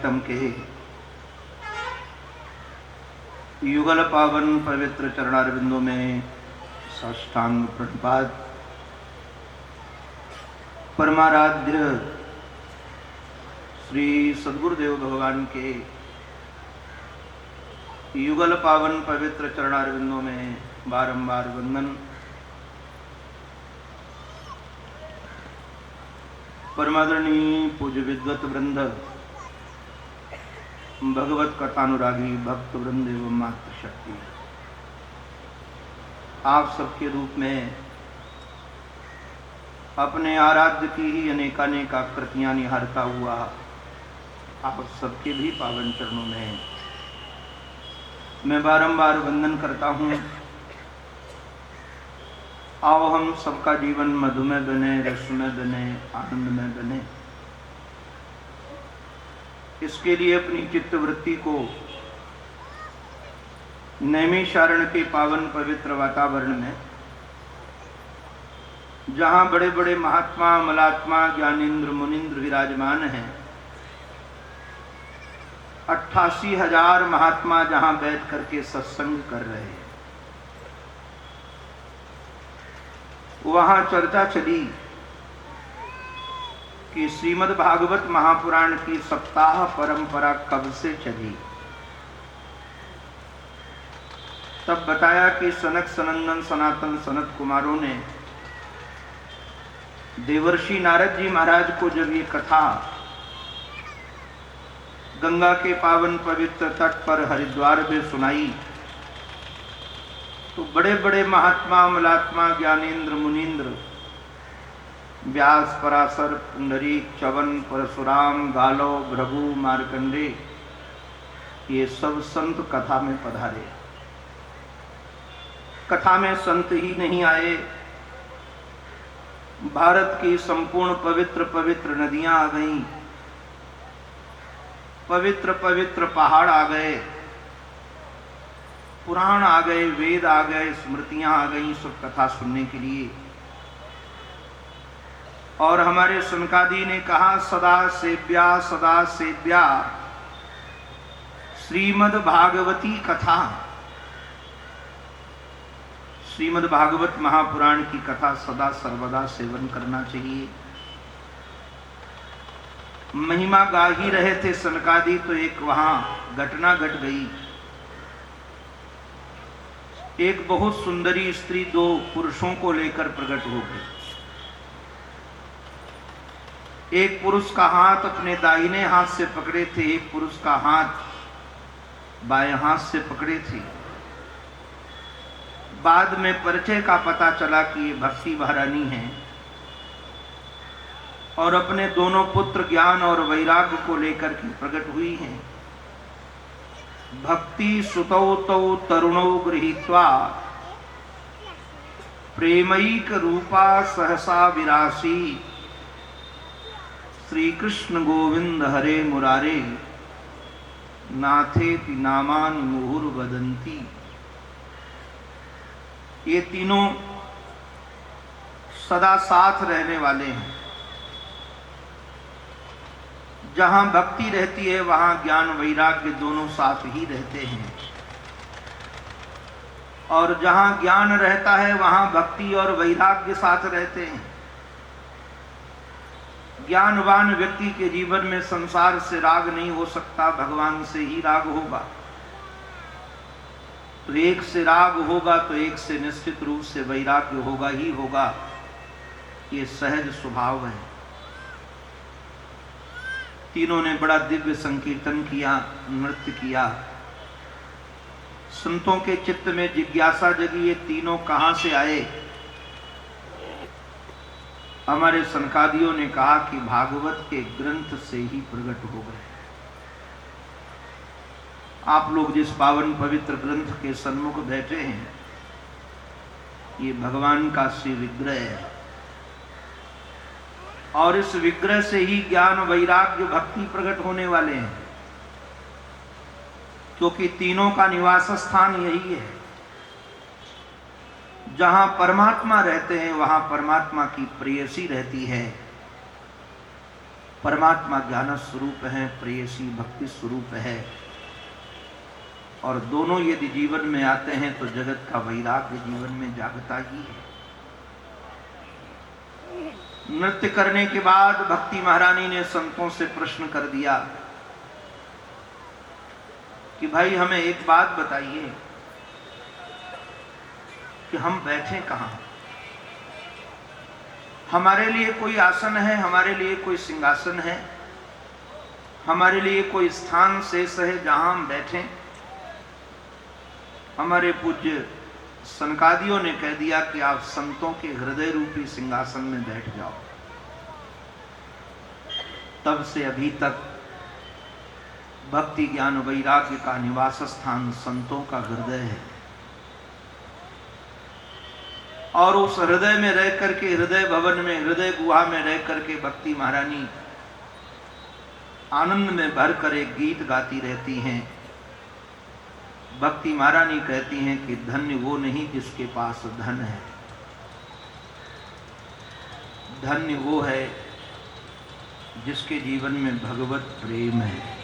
तम के युगल पावन पवित्र चरणारविंदों में साष्टांग प्रणिपात। परमाराध्य श्री सद्गुरुदेव भगवान के युगल पावन पवित्र चरणारविंदों में बारंबार वंदन। परमादरणीय पूज्य विद्वत वृंद, भगवत कथानुरागी भक्त वृंद एवं मातृशक्ति, आप सबके रूप में अपने आराध्य की ही अनेकानेक आकृतियां निहारता हुआ आप सबके भी पावन चरणों में मैं बारंबार वंदन करता हूं। आओ हम सबका जीवन मधुमय बने, रसमय बने, आनंदमय बने। इसके लिए अपनी चित्तवृत्ति को नैमिषारण्य के पावन पवित्र वातावरण में, जहां बड़े बड़े महात्मा, मलात्मा, ज्ञानेन्द्र, मुनिंद्र विराजमान हैं, 88,000 महात्मा जहां बैठ करके सत्संग कर रहे हैं, वहां चर्चा चली कि श्रीमद् भागवत महापुराण की सप्ताह परंपरा कब से चली। तब बताया कि सनक सनंदन सनातन सनत कुमारों ने देवर्षि नारद जी महाराज को जब ये कथा गंगा के पावन पवित्र तट पर हरिद्वार में सुनाई, तो बड़े बड़े महात्मा, मलात्मा, ज्ञानेन्द्र, मुनीन्द्र, व्यास, पराशर, पुंडरीक, च्यवन, परशुराम, गालव, भृगु, मार्कंडे, ये सब संत कथा में पधारे। कथा में संत ही नहीं आए, भारत की संपूर्ण पवित्र पवित्र नदियां आ गईं, पवित्र पवित्र पहाड़ आ गए, पुराण आ गए, वेद आ गए, स्मृतियां आ गईं सब कथा सुनने के लिए। और हमारे सनकादि ने कहा, सदा सेव्या श्रीमद् भागवती कथा। श्रीमद् भागवत महापुराण की कथा सदा सर्वदा सेवन करना चाहिए। महिमा गा ही रहे थे सनकादि, तो एक वहां घटना घट गई। एक बहुत सुंदरी स्त्री दो पुरुषों को लेकर प्रकट हो गई। एक पुरुष का हाथ अपने दाहिने हाथ से पकड़े थे, एक पुरुष का हाथ बाएं हाथ से पकड़े थे। बाद में परिचय का पता चला कि ये भक्ति महारानी है और अपने दोनों पुत्र ज्ञान और वैराग्य को लेकर के प्रकट हुई हैं। भक्ति सुतौ तौ तरुणौ गृहीत्वा प्रेमैक रूपा सहसा विरासी श्री कृष्ण गोविंद हरे मुरारे नाथेति नामानि मुहुर्वदन्ति। ये तीनों सदा साथ रहने वाले हैं। जहां भक्ति रहती है वहां ज्ञान वैराग्य दोनों साथ ही रहते हैं, और जहां ज्ञान रहता है वहां भक्ति और वैराग्य साथ रहते हैं। ज्ञानवान व्यक्ति के जीवन में संसार से राग नहीं हो सकता, भगवान से ही राग होगा। तो एक से राग होगा तो एक से निश्चित रूप से वैराग्य होगा ही होगा, ये सहज स्वभाव है। तीनों ने बड़ा दिव्य संकीर्तन किया, नृत्य किया। संतों के चित्त में जिज्ञासा जगी, ये तीनों कहां से आए। हमारे सनकादियों ने कहा कि भागवत के ग्रंथ से ही प्रकट हो गए। आप लोग जिस पावन पवित्र ग्रंथ के सन्मुख बैठे हैं, ये भगवान का श्री विग्रह है, और इस विग्रह से ही ज्ञान वैराग्य भक्ति प्रकट होने वाले हैं, क्योंकि तीनों का निवास स्थान यही है। जहां परमात्मा रहते हैं वहां परमात्मा की प्रेयसी रहती है। परमात्मा ज्ञान स्वरूप है, प्रेयसी भक्ति स्वरूप है, और दोनों यदि जीवन में आते हैं तो जगत का वैराग्य जीवन में जागता ही है। नृत्य करने के बाद भक्ति महारानी ने संतों से प्रश्न कर दिया कि भाई हमें एक बात बताइए कि हम बैठे कहाँ? हमारे लिए कोई आसन है, हमारे लिए कोई सिंहासन है, हमारे लिए कोई स्थान शेष है जहां हम बैठें? हमारे पूज्य सनकादियों ने कह दिया कि आप संतों के हृदय रूपी सिंहासन में बैठ जाओ। तब से अभी तक भक्ति ज्ञान वैराग्य का निवास स्थान संतों का हृदय है, और उस हृदय में रह करके, हृदय भवन में, हृदय गुहा में रह करके भक्ति महारानी आनंद में भर कर एक गीत गाती रहती हैं। भक्ति महारानी कहती हैं कि धन्य वो नहीं जिसके पास धन है, धन्य वो है जिसके जीवन में भगवत प्रेम है।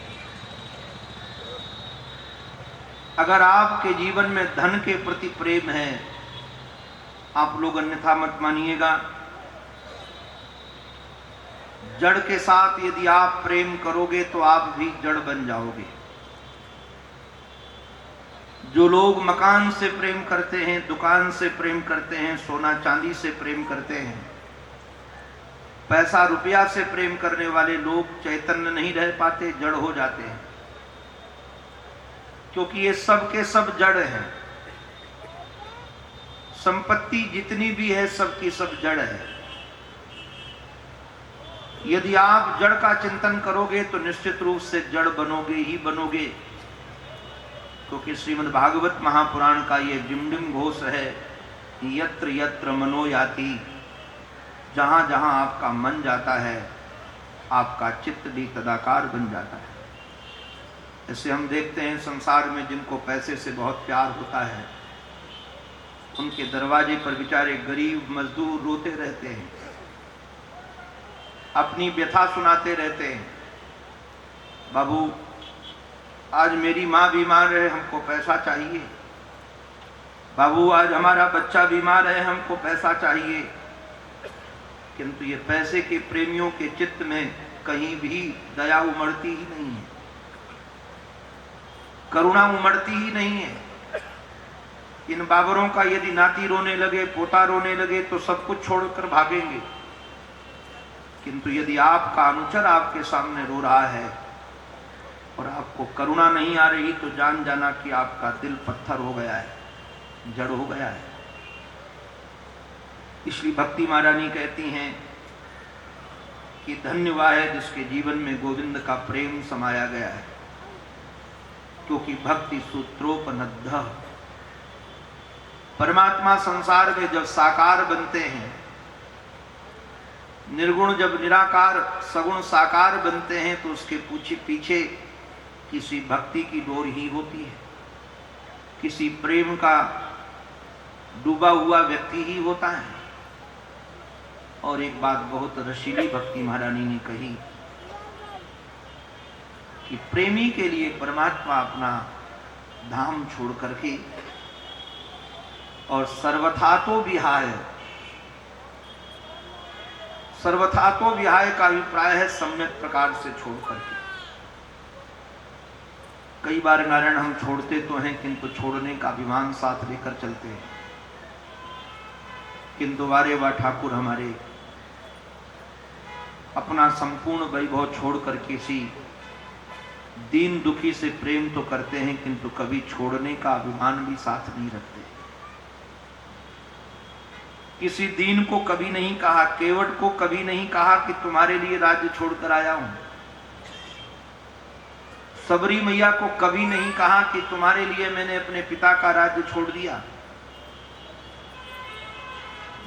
अगर आपके जीवन में धन के प्रति प्रेम है, आप लोग अन्यथा मत मानिएगा, जड़ के साथ यदि आप प्रेम करोगे तो आप भी जड़ बन जाओगे। जो लोग मकान से प्रेम करते हैं, दुकान से प्रेम करते हैं, सोना चांदी से प्रेम करते हैं, पैसा रुपया से प्रेम करने वाले लोग चैतन्य नहीं रह पाते, जड़ हो जाते हैं, क्योंकि ये सब के सब जड़ हैं। संपत्ति जितनी भी है सबकी सब जड़ है। यदि आप जड़ का चिंतन करोगे तो निश्चित रूप से जड़ बनोगे ही बनोगे, क्योंकि श्रीमद् भागवत महापुराण का ये डिमडिम घोष है, यत्र यत्र मनो याति, जहां जहां आपका मन जाता है आपका चित्त भी तदाकार बन जाता है। ऐसे हम देखते हैं संसार में जिनको पैसे से बहुत प्यार होता है, उनके दरवाजे पर बेचारे गरीब मजदूर रोते रहते हैं, अपनी व्यथा सुनाते रहते हैं। बाबू आज मेरी माँ बीमार है, हमको पैसा चाहिए। बाबू आज हमारा बच्चा बीमार है, हमको पैसा चाहिए। किंतु ये पैसे के प्रेमियों के चित्त में कहीं भी दया उमड़ती ही नहीं है, करुणा उमड़ती ही नहीं है। इन बाबरों का यदि नाती रोने लगे, पोता रोने लगे तो सब कुछ छोड़कर भागेंगे, किंतु यदि आपका अनुचर आपके सामने रो रहा है और आपको करुणा नहीं आ रही तो जान जाना कि आपका दिल पत्थर हो गया है, जड़ हो गया है। इसलिए भक्ति महारानी कहती हैं कि धन्य वह है जिसके जीवन में गोविंद का प्रेम समाया गया है, क्योंकि भक्ति सूत्रोपनद्ध। परमात्मा संसार में जब साकार बनते हैं, निर्गुण जब निराकार सगुण साकार बनते हैं, तो उसके पीछे किसी भक्ति की डोर ही होती है, किसी प्रेम का डूबा हुआ व्यक्ति ही होता है। और एक बात बहुत रसीली भक्ति महारानी ने कही कि प्रेमी के लिए परमात्मा अपना धाम छोड़ करके और सर्वथा तो विहाय, सर्वथा तो विहाय का अभिप्राय है सम्यक प्रकार से छोड़ करके। कई बार नारायण हम छोड़ते तो हैं, किंतु छोड़ने का अभिमान साथ लेकर चलते हैं, किंतु वारे वा ठाकुर हमारे अपना संपूर्ण वैभव छोड़कर किसी दीन दुखी से प्रेम तो करते हैं, किंतु कभी छोड़ने का अभिमान भी साथ नहीं रखते। किसी दीन को कभी नहीं कहा, केवट को कभी नहीं कहा कि तुम्हारे लिए राज्य छोड़कर आया हूं। सबरी मैया को कभी नहीं कहा कि तुम्हारे लिए मैंने अपने पिता का राज्य छोड़ दिया।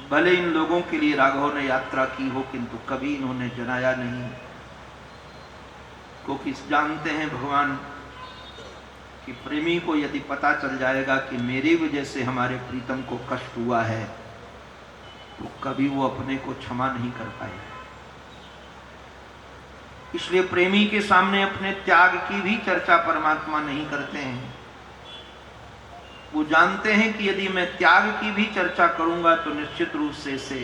भले इन लोगों के लिए राघव ने यात्रा की हो, किंतु कभी इन्होंने जनाया नहीं, क्योंकि जानते हैं भगवान कि प्रेमी को यदि पता चल जाएगा कि मेरी वजह से हमारे प्रीतम को कष्ट हुआ है, तो कभी वो अपने को क्षमा नहीं कर पाएगा। इसलिए प्रेमी के सामने अपने त्याग की भी चर्चा परमात्मा नहीं करते हैं। वो जानते हैं कि यदि मैं त्याग की भी चर्चा करूंगा तो निश्चित रूप से इसे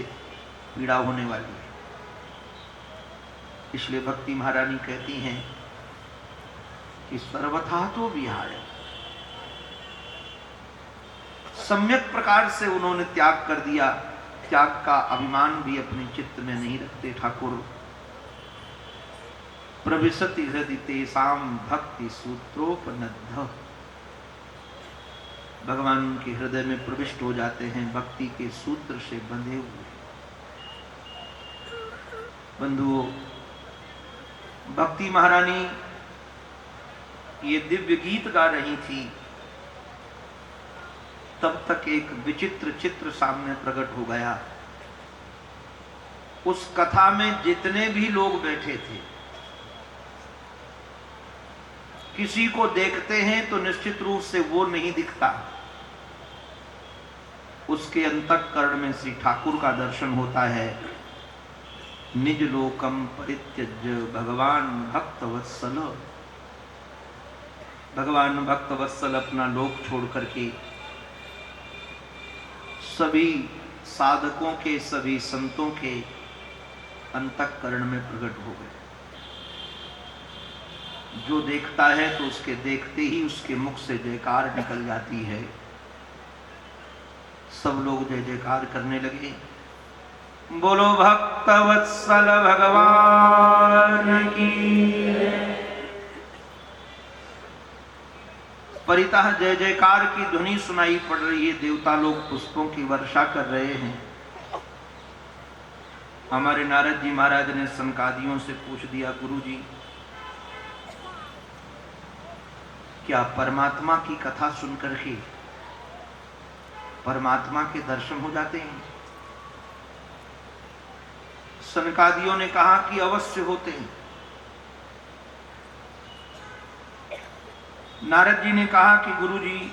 पीड़ा होने वाली है। इसलिए भक्ति महारानी कहती हैं कि सर्वथा तो विहाय, सम्यक प्रकार से उन्होंने त्याग कर दिया। त्याग का अभिमान भी अपने चित्त में नहीं रखते ठाकुर। प्रविशति हृदय तेसाम भक्ति सूत्रोपनद्ध, भगवान के हृदय में प्रविष्ट हो जाते हैं भक्ति के सूत्र से बंधे हुए। बंधुओं, भक्ति महारानी ये दिव्य गीत गा रही थी, तब तक एक विचित्र चित्र सामने प्रकट हो गया। उस कथा में जितने भी लोग बैठे थे, किसी को देखते हैं तो निश्चित रूप से वो नहीं दिखता, उसके अंतःकरण में श्री ठाकुर का दर्शन होता है। निज लोकम परित्यज्य भगवान भक्त वत्सल, भगवान भक्त वत्सल अपना लोक छोड़ करके सभी साधकों के, सभी संतों के अंतःकरण में प्रकट हो गए। जो देखता है तो उसके देखते ही उसके मुख से जयकार निकल जाती है। सब लोग जय जयकार करने लगे। बोलो भक्त वत्सल भगवान की। परितः जय जयकार की ध्वनि सुनाई पड़ रही है। देवता लोग पुष्पों की वर्षा कर रहे हैं। हमारे नारद जी महाराज ने सनकादियों से पूछ दिया, गुरु जी क्या परमात्मा की कथा सुनकर के परमात्मा के दर्शन हो जाते हैं? सनकादियों ने कहा कि अवश्य होते हैं। नारद जी ने कहा कि गुरु जी,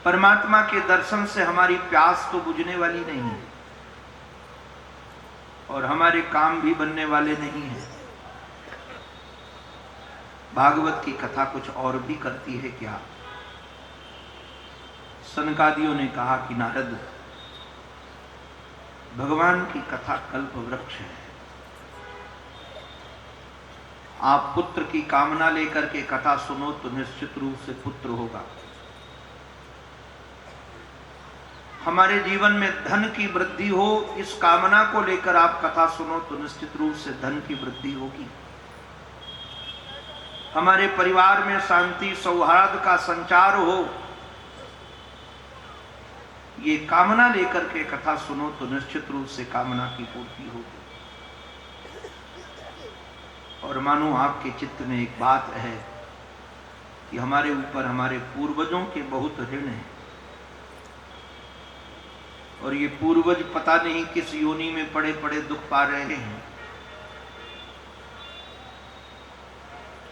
परमात्मा के दर्शन से हमारी प्यास तो बुझने वाली नहीं है और हमारे काम भी बनने वाले नहीं हैं। भागवत की कथा कुछ और भी करती है क्या? सनकादियों ने कहा कि नारद, भगवान की कथा कल्प वृक्ष है। आप पुत्र की कामना लेकर के कथा सुनो तो निश्चित रूप से पुत्र होगा। हमारे जीवन में धन की वृद्धि हो, इस कामना को लेकर आप कथा सुनो तो निश्चित रूप से धन की वृद्धि होगी। हमारे परिवार में शांति सौहार्द का संचार हो, ये कामना लेकर के कथा सुनो तो निश्चित रूप से कामना की पूर्ति होगी। और मानो आपके चित्त में एक बात है कि हमारे ऊपर हमारे पूर्वजों के बहुत ऋण है और ये पूर्वज पता नहीं किस योनि में पड़े पड़े दुख पा रहे हैं।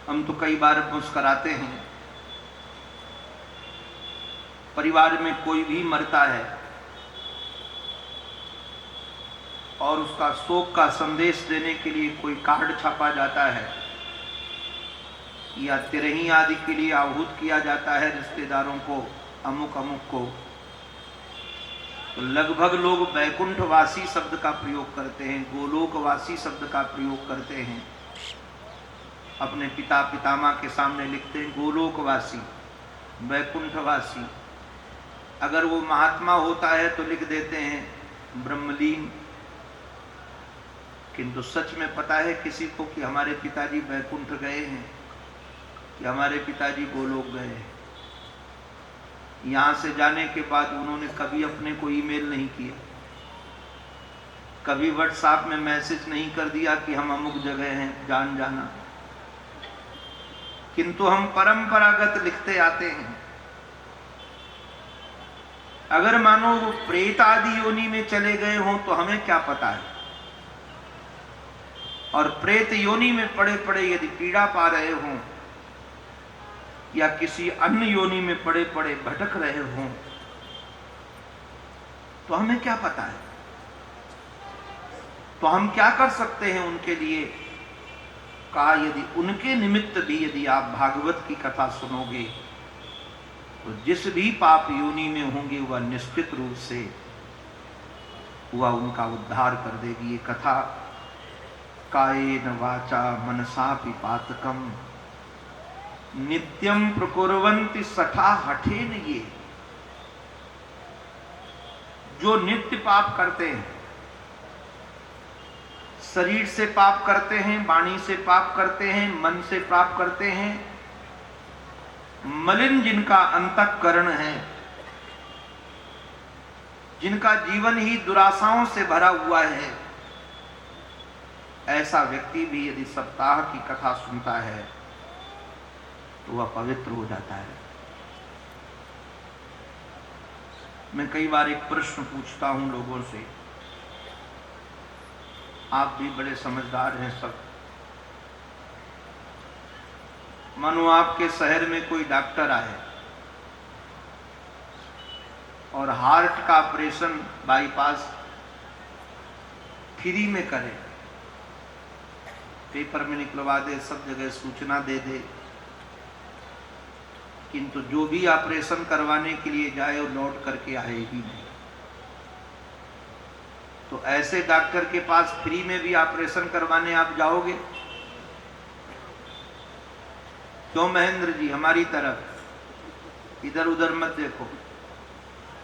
हम तो कई बार मुस्कुराते हैं। परिवार में कोई भी मरता है और उसका शोक का संदेश देने के लिए कोई कार्ड छापा जाता है या तिरही आदि के लिए आहूत किया जाता है रिश्तेदारों को, अमुक अमुक को, तो लगभग लोग वैकुंठवासी शब्द का प्रयोग करते हैं, गोलोकवासी शब्द का प्रयोग करते हैं। अपने पिता पितामह के सामने लिखते हैं गोलोकवासी, वैकुंठवासी। अगर वो महात्मा होता है तो लिख देते हैं ब्रह्मलीन। किंतु सच में पता है किसी को कि हमारे पिताजी वैकुंठ गए हैं कि हमारे पिताजी गोलोक गए हैं? यहां से जाने के बाद उन्होंने कभी अपने को ईमेल नहीं किया, कभी व्हाट्सएप में मैसेज नहीं कर दिया कि हम अमुक जगह हैं, जान जाना। किंतु हम परंपरागत लिखते आते हैं। अगर मानो वो प्रेत आदि योनि में चले गए हों तो हमें क्या पता है, और प्रेत योनि में पड़े पड़े यदि पीड़ा पा रहे हों या किसी अन्य योनि में पड़े पड़े भटक रहे हों तो हमें क्या पता है। तो हम क्या कर सकते हैं उनके लिए? कहा यदि उनके निमित्त भी यदि आप भागवत की कथा सुनोगे तो जिस भी पाप योनि में होंगे वह निश्चित रूप से वह उनका उद्धार कर देगी। ये कथा कायेन वाचा मनसा पिपातकम नित्यम प्रकुर्वन्ति सठा हठेन, ये जो नित्य पाप करते हैं, शरीर से पाप करते हैं, वाणी से पाप करते हैं, मन से पाप करते हैं, मलिन जिनका अंतःकरण है, जिनका जीवन ही दुराशाओं से भरा हुआ है, ऐसा व्यक्ति भी यदि सप्ताह की कथा सुनता है तो वह पवित्र हो जाता है। मैं कई बार एक प्रश्न पूछता हूं लोगों से, आप भी बड़े समझदार हैं सब। मानो आपके शहर में कोई डॉक्टर आए और हार्ट का ऑपरेशन बाईपास फ्री में करे, पेपर में निकलवा दे, सब जगह सूचना दे दे, किंतु जो भी ऑपरेशन करवाने के लिए जाए वो लौट करके आए ही नहीं। तो ऐसे डॉक्टर के पास फ्री में भी ऑपरेशन करवाने आप जाओगे? क्यों महेंद्र जी? हमारी तरफ इधर उधर मत देखो,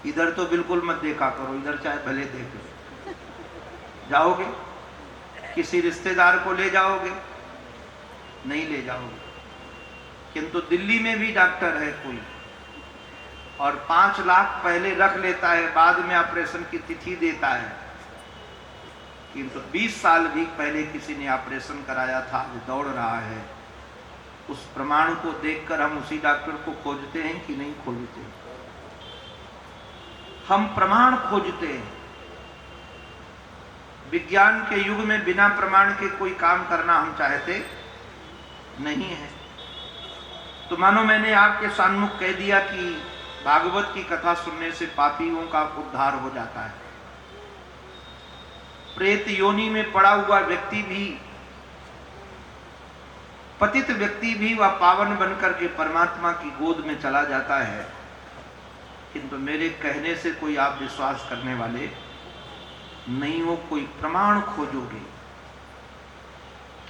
इधर तो बिल्कुल मत देखा करो, इधर चाहे भले देखो। जाओगे? किसी रिश्तेदार को ले जाओगे? नहीं ले जाओगे। किंतु दिल्ली में भी डॉक्टर है कोई और 5 लाख पहले रख लेता है, बाद में ऑपरेशन की तिथि देता है, किंतु 20 साल भी पहले किसी ने ऑपरेशन कराया था, जो दौड़ रहा है। उस प्रमाण को देखकर हम उसी डॉक्टर को खोजते हैं कि नहीं खोजते? हम प्रमाण खोजते हैं। विज्ञान के युग में बिना प्रमाण के कोई काम करना हम चाहते नहीं है। तो मानो मैंने आपके सामने कह दिया कि भागवत की कथा सुनने से पापियों का उद्धार हो जाता है। प्रेत योनि में पड़ा हुआ व्यक्ति भी, पतित व्यक्ति भी, वह पावन बनकर के परमात्मा की गोद में चला जाता है। किंतु मेरे कहने से कोई आप विश्वास करने वाले नहीं हो। कोई प्रमाण खोजोगे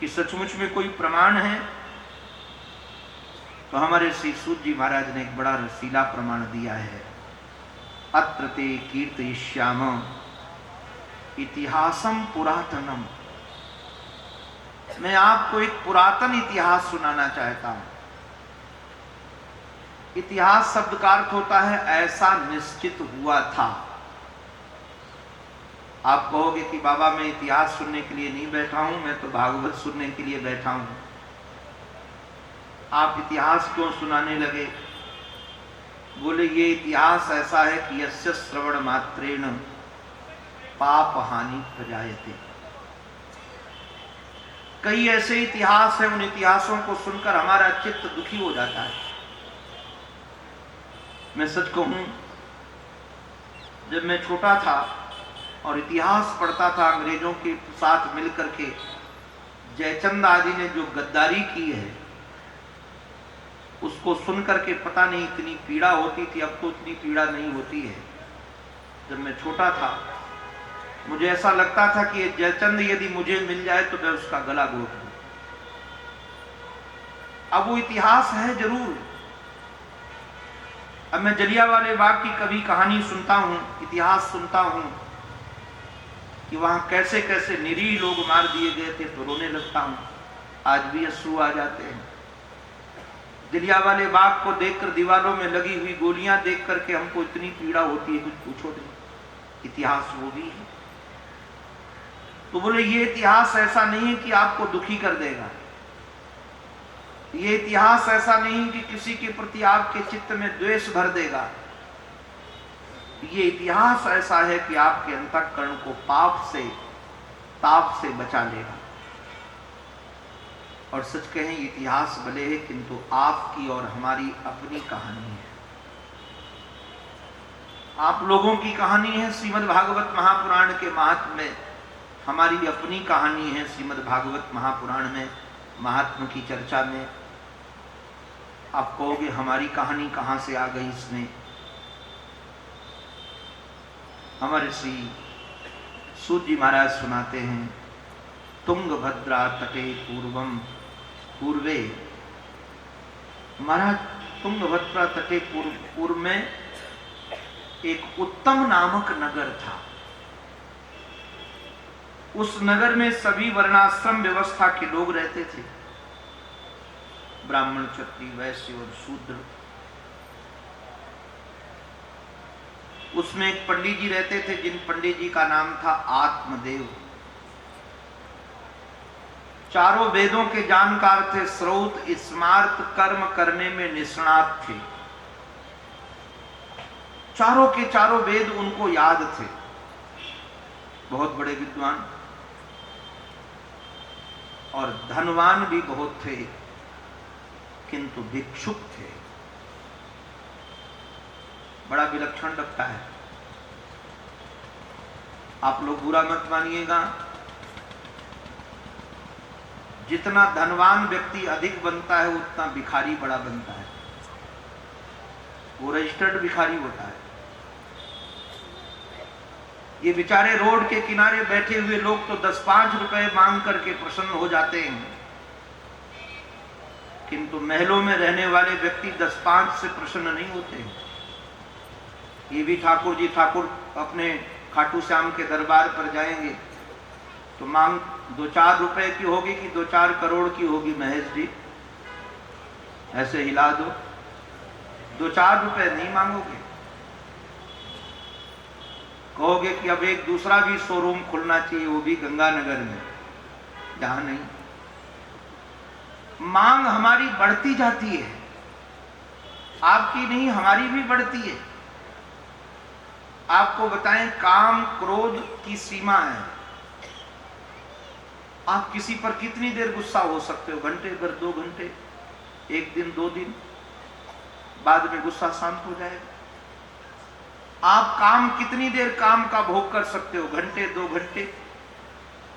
कि सचमुच में कोई प्रमाण है, तो हमारे श्री सूत जी महाराज ने एक बड़ा रसीला प्रमाण दिया है। अत्र ते कीर्तयिष्याम इतिहासम पुरातनम। मैं आपको एक पुरातन इतिहास सुनाना चाहता हूं। इतिहास शब्द का अर्थ होता है ऐसा निश्चित हुआ था। आप कहोगे कि बाबा मैं इतिहास सुनने के लिए नहीं बैठा हूं, मैं तो भागवत सुनने के लिए बैठा हूं। आप इतिहास क्यों सुनाने लगे? बोले ये इतिहास ऐसा है कि यस्य श्रवण मात्रेण पाप हानि प्रजायते। कई ऐसे इतिहास हैं, उन इतिहासों को सुनकर हमारा चित्त दुखी हो जाता है। मैं सच कहूं, जब मैं छोटा था और इतिहास पढ़ता था अंग्रेजों के साथ मिलकर के, जयचंद आदि ने जो गद्दारी की है उसको सुनकर के पता नहीं इतनी पीड़ा होती थी। अब तो इतनी पीड़ा नहीं होती है। जब मैं छोटा था मुझे ऐसा लगता था कि जयचंद यदि मुझे मिल जाए तो मैं उसका गला घोट दूं। अब वो इतिहास है जरूर। अब मैं जलियांवाले बाग की कभी कहानी सुनता हूं, इतिहास सुनता हूं कि वहां कैसे कैसे निरीह लोग मार दिए गए थे, तो रोने लगता हूं। आज भी अश्रु आ जाते हैं। जलियांवाले बाग को देखकर, दीवारों में लगी हुई गोलियां देख करके हमको इतनी पीड़ा होती है, कुछ पूछो नहीं। इतिहास वो भी है। तो बोले ये इतिहास ऐसा नहीं है कि आपको दुखी कर देगा। ये इतिहास ऐसा नहीं कि किसी के प्रति आपके चित्त में द्वेष भर देगा। ये इतिहास ऐसा है कि आपके अंतःकरण को पाप से, ताप से बचा लेगा। और सच कहें, इतिहास भले है किंतु आपकी और हमारी अपनी कहानी है। आप लोगों की कहानी है। श्रीमद् भागवत महापुराण के महात्म्य में हमारी अपनी कहानी है। श्रीमद् भागवत महापुराण में महात्मा की चर्चा में आप कहोगे हमारी कहानी कहाँ से आ गई इसमें। हमारे श्री सूत जी महाराज सुनाते हैं, तुंगभद्रा तटे पूर्वे, महाराज तुंगभद्रा तटे पूर्व में एक उत्तम नामक नगर था। उस नगर में सभी वर्णाश्रम व्यवस्था के लोग रहते थे, ब्राह्मण, क्षत्रिय, वैश्य और शूद्र। उसमें एक पंडित जी रहते थे, जिन पंडित जी का नाम था आत्मदेव। चारों वेदों के जानकार थे, श्रौत स्मार्त कर्म करने में निष्णात थे। चारों के चारों वेद उनको याद थे, बहुत बड़े विद्वान और धनवान भी बहुत थे, किंतु भिक्षुक थे। बड़ा विलक्षण लगता है। आप लोग बुरा मत मानिएगा, जितना धनवान व्यक्ति अधिक बनता है उतना भिखारी बड़ा बनता है। वो रजिस्टर्ड भिखारी होता है। ये बेचारे रोड के किनारे बैठे हुए लोग तो 10-5 रुपए मांग करके प्रसन्न हो जाते हैं, किंतु महलों में रहने वाले व्यक्ति 10-5 से प्रसन्न नहीं होते हैं। ये भी ठाकुर जी ठाकुर अपने खाटू श्याम के दरबार पर जाएंगे तो मांग 2-4 रुपए की होगी कि 2-4 करोड़ की होगी। महेश जी ऐसे हिला दो, 2-4 रुपए नहीं मांगोगे। कहोगे कि अब एक दूसरा भी शोरूम खुलना चाहिए, वो भी गंगानगर में, जहां नहीं। मांग हमारी बढ़ती जाती है, आपकी नहीं हमारी भी बढ़ती है। आपको बताएं, काम क्रोध की सीमा है। आप किसी पर कितनी देर गुस्सा हो सकते हो? घंटे भर, 2 घंटे, 1 दिन, 2 दिन, बाद में गुस्सा शांत हो जाएगा। आप काम कितनी देर काम का भोग कर सकते हो? घंटे, 2 घंटे,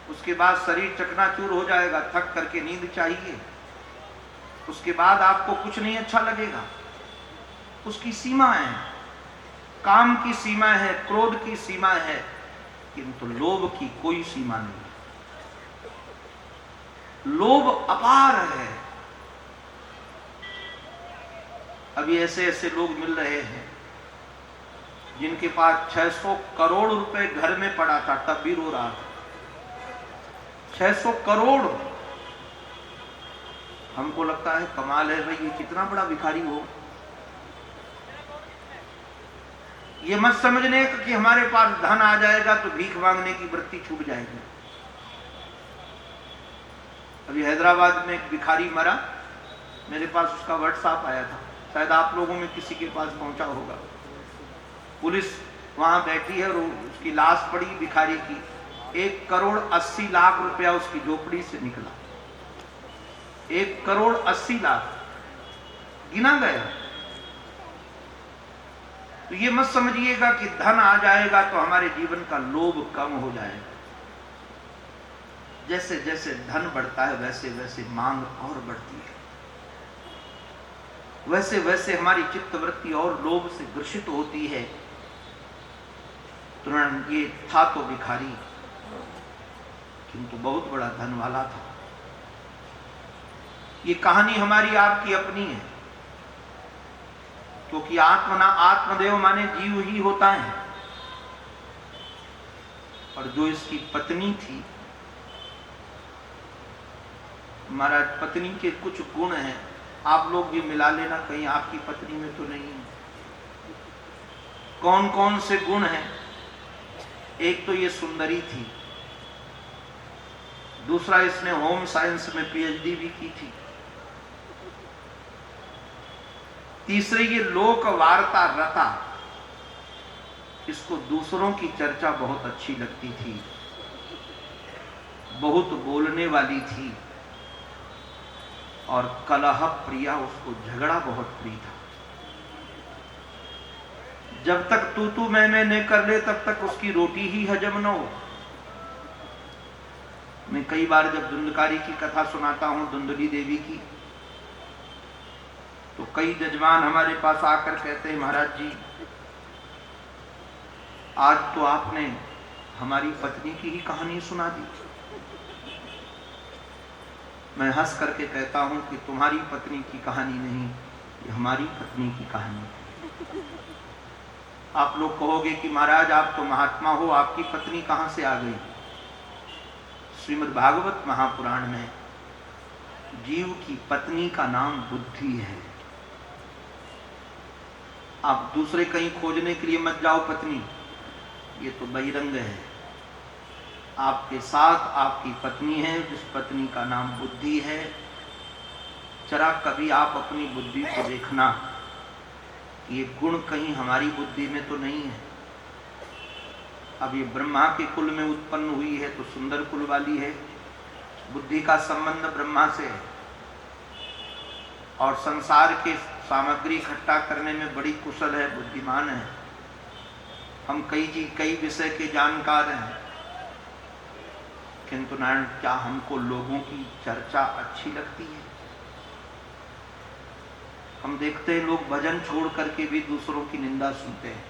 उसके बाद शरीर चकनाचूर हो जाएगा, थक करके नींद चाहिए। उसके बाद आपको कुछ नहीं अच्छा लगेगा। उसकी सीमा है, काम की सीमा है, क्रोध की सीमा है, किंतु लोभ की कोई सीमा नहीं। लोभ अपार है। अभी ऐसे ऐसे लोग मिल रहे हैं जिनके पास 600 करोड़ रुपए घर में पड़ा था, तब भी रो रहा था। 600 करोड़। हमको लगता है कमाल है भाई, ये कितना बड़ा भिखारी हो। ये मत समझने कि हमारे पास धन आ जाएगा तो भीख मांगने की वृत्ति छूट जाएगी। अभी हैदराबाद में एक भिखारी मरा, मेरे पास उसका व्हाट्सएप आया था, शायद आप लोगों में किसी के पास पहुंचा होगा। पुलिस वहां बैठी है और उसकी लाश पड़ी भिखारी की। 1 करोड़ 80 लाख रुपया उसकी झोपड़ी से निकला। 1 करोड़ 80 लाख गिना गया। तो ये मत समझिएगा कि धन आ जाएगा तो हमारे जीवन का लोभ कम हो जाएगा। जैसे जैसे धन बढ़ता है वैसे वैसे मांग और बढ़ती है, वैसे वैसे हमारी चित्तवृत्ति और लोभ से ग्रसित होती है। तुरंत ये था तो भिखारी, किंतु बहुत बड़ा धन वाला था। ये कहानी हमारी आपकी अपनी है, क्योंकि आत्मना आत्मदेव माने जीव ही होता है। और जो इसकी पत्नी थी, महाराज पत्नी के कुछ गुण हैं, आप लोग भी मिला लेना, कहीं आपकी पत्नी में तो नहीं है। कौन कौन से गुण हैं? एक तो ये सुंदरी थी, दूसरा इसने होम साइंस में पीएचडी भी की थी, तीसरे ये लोक वार्ता रता, इसको दूसरों की चर्चा बहुत अच्छी लगती थी, बहुत बोलने वाली थी, और कलह प्रिया, उसको झगड़ा बहुत प्रिय था। जब तक तू मैं नहीं कर ले तब तक उसकी रोटी ही हजम न हो। मैं कई बार जब धुंधकारी की कथा सुनाता हूँ, धुंधली देवी की, तो कई जजमान हमारे पास आकर कहते हैं, महाराज जी आज तो आपने हमारी पत्नी की ही कहानी सुना दी। मैं हंस करके कहता हूं कि तुम्हारी पत्नी की कहानी नहीं, ये हमारी पत्नी की कहानी है। आप लोग कहोगे कि महाराज आप तो महात्मा हो, आपकी पत्नी कहां से आ गई? श्रीमद् भागवत महापुराण में जीव की पत्नी का नाम बुद्धि है। आप दूसरे कहीं खोजने के लिए मत जाओ पत्नी, ये तो बहिरंग है। आपके साथ आपकी पत्नी है, जिस पत्नी का नाम बुद्धि है। जरा कभी आप अपनी बुद्धि को देखना, ये गुण कहीं हमारी बुद्धि में तो नहीं है। अब ये ब्रह्मा के कुल में उत्पन्न हुई है तो सुंदर कुल वाली है, बुद्धि का संबंध ब्रह्मा से है, और संसार के सामग्री इकट्ठा करने में बड़ी कुशल है, बुद्धिमान है। हम कई विषय के जानकार हैं, किंतु नारायण क्या हमको लोगों की चर्चा अच्छी लगती है? हम देखते हैं लोग भजन छोड़ करके भी दूसरों की निंदा सुनते हैं।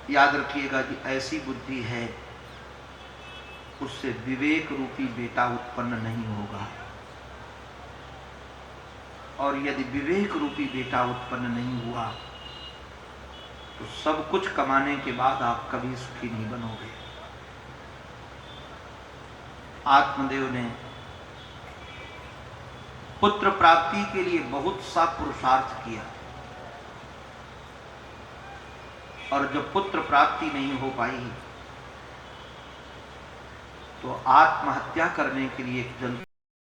याद रखिएगा कि ऐसी बुद्धि है, उससे विवेक रूपी बेटा उत्पन्न नहीं होगा, और यदि विवेक रूपी बेटा उत्पन्न नहीं हुआ तो सब कुछ कमाने के बाद आप कभी सुखी नहीं बनोगे। आत्मदेव ने पुत्र प्राप्ति के लिए बहुत सा पुरुषार्थ किया, और जब पुत्र प्राप्ति नहीं हो पाई तो आत्महत्या करने के लिए एक जंतु